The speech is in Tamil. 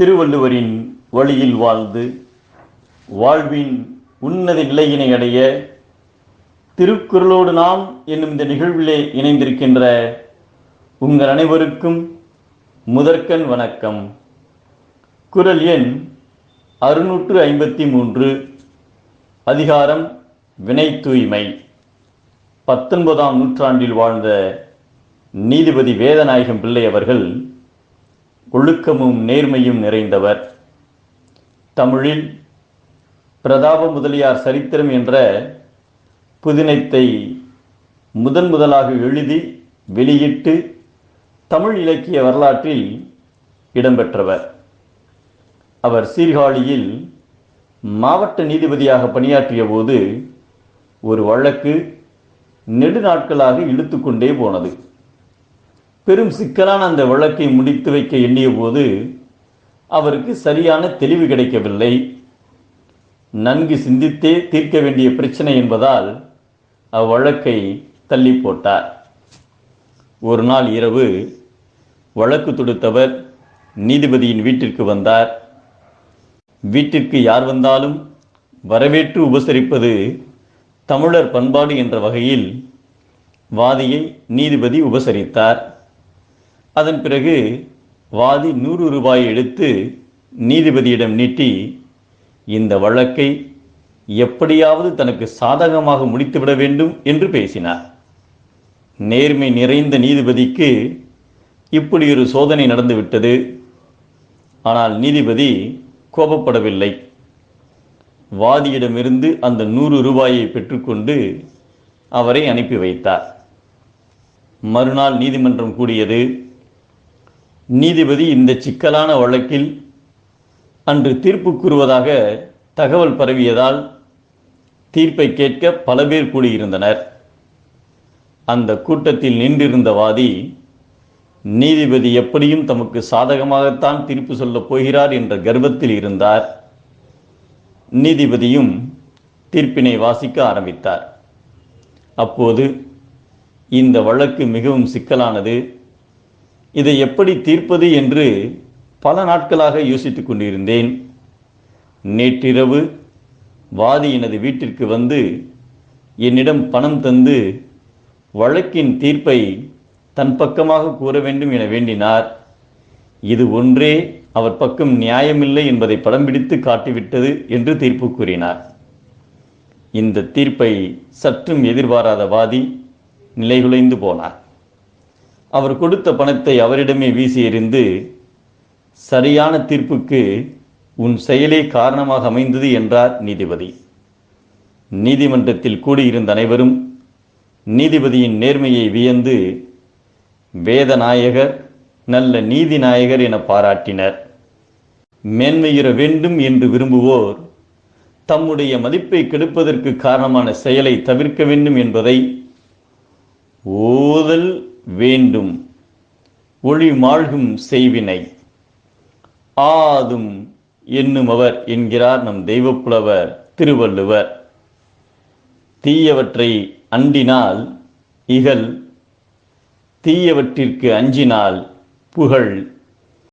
திருவள்ளுவரின் வழியில் வாழ்ந்து வாழ்வின் உன்னத நிலையினை அடைய திருக்குறளோடு நாம் என்னும் இந்த நிகழ்விலே இணைந்திருக்கின்ற உங்கள் அனைவருக்கும் முதற்கண் வணக்கம். குறள் எண் 653, அதிகாரம் வினை தூய்மை. 19ஆம் நூற்றாண்டில் வாழ்ந்த நீதிபதி வேதநாயகம் பிள்ளை அவர்கள் ஒழுக்கமும் நேர்மையும் நிறைந்தவர். தமிழில் பிரதாப முதலியார் சரித்திரம் என்ற புதினத்தை முதலாக எழுதி வெளியிட்டு தமிழ் இலக்கிய வரலாற்றில் இடம்பெற்றவர். அவர் சீர்காழியில் மாவட்ட நீதிபதியாக பணியாற்றிய போது ஒரு வழக்கு நெடுநாட்களாக இழுத்து கொண்டே போனது. பெரும் சிக்கலான அந்த வழக்கை முடித்து வைக்க எண்ணிய போது அவருக்கு சரியான தெளிவு கிடைக்கவில்லை. நன்கு சிந்தித்தே தீர்க்க வேண்டிய பிரச்சனை என்பதால் அவ்வழக்கை தள்ளி போட்டார். ஒரு நாள் இரவு வழக்கு தொடுத்தவர் நீதிபதியின் வீட்டிற்கு வந்தார். வீட்டிற்கு யார் வந்தாலும் வரவேற்று உபசரிப்பது தமிழர் பண்பாடு என்ற வகையில் வாதியை நீதிபதி உபசரித்தார். அதன் பிறகு வாதி 100 ரூபாயை எடுத்து நீதிபதியிடம் நீட்டி இந்த வழக்கை எப்படியாவது தனக்கு சாதகமாக முடித்துவிட வேண்டும் என்று பேசினார். நேர்மை நிறைந்த நீதிபதிக்கு இப்படி ஒரு சோதனை நடந்துவிட்டது. ஆனால் நீதிபதி கோபப்படவில்லை. வாதியிடமிருந்து அந்த 100 ரூபாயை பெற்றுக்கொண்டு அவரை அனுப்பி வைத்தார். மறுநாள் நீதிமன்றம் கூடியது. நீதிபதி இந்த சிக்கலான வழக்கில் அன்று தீர்ப்பு கூறுவதாக தகவல் பரவியதால் தீர்ப்பை கேட்க பல பேர் கூடியிருந்தனர். அந்த கூட்டத்தில் நின்றிருந்த வாதி நீதிபதி எப்படியும் தமக்கு சாதகமாகத்தான் தீர்ப்பு சொல்லப் போகிறார் என்ற கர்வத்தில் இருந்தார். நீதிபதியும் தீர்ப்பினை வாசிக்க ஆரம்பித்தார். அப்போது இந்த வழக்கு மிகவும் சிக்கலானது, இதை எப்படி தீர்ப்பது என்று பல நாட்களாக யோசித்துக் கொண்டிருந்தேன். நேற்றிரவு வாதி எனது வீட்டிற்கு வந்து என்னிடம் பணம் தந்து வழக்கின் தீர்ப்பை தன் பக்கமாக கூற வேண்டும் என வேண்டினார். இது ஒன்றே அவர் பக்கம் நியாயமில்லை என்பதை படம் பிடித்து காட்டிவிட்டது என்று தீர்ப்பு கூறினார். இந்த தீர்ப்பை சற்றும் எதிர்பாராத வாதி நிலைகுலைந்து போனார். அவர் கொடுத்த பணத்தை அவரிடமே வீசி எறிந்து, சரியான தீர்ப்புக்கு உன் செயலே காரணமாக அமைந்தது என்றார் நீதிபதி. நீதிமன்றத்தில் கூடியிருந்த அனைவரும் நீதிபதியின் நேர்மையை வியந்து வேதநாயகர் நல்ல நீதிநாயகர் என பாராட்டினர். மேன்மையுற வேண்டும் என்று விரும்புவோர் தம்முடைய மதிப்பை கெடுப்பதற்கு காரணமான செயலை தவிர்க்க வேண்டும் என்பதை ஓதல் வேண்டும். ஒளி மாழ்கும் செய்வினை ஆதும் என்னுமவர் என்கிறார் நம் தெய்வப்புலவர் திருவள்ளுவர். தீயவற்றை அண்டினால் இகல், தீயவற்றிற்கு அஞ்சினால் புகழ்.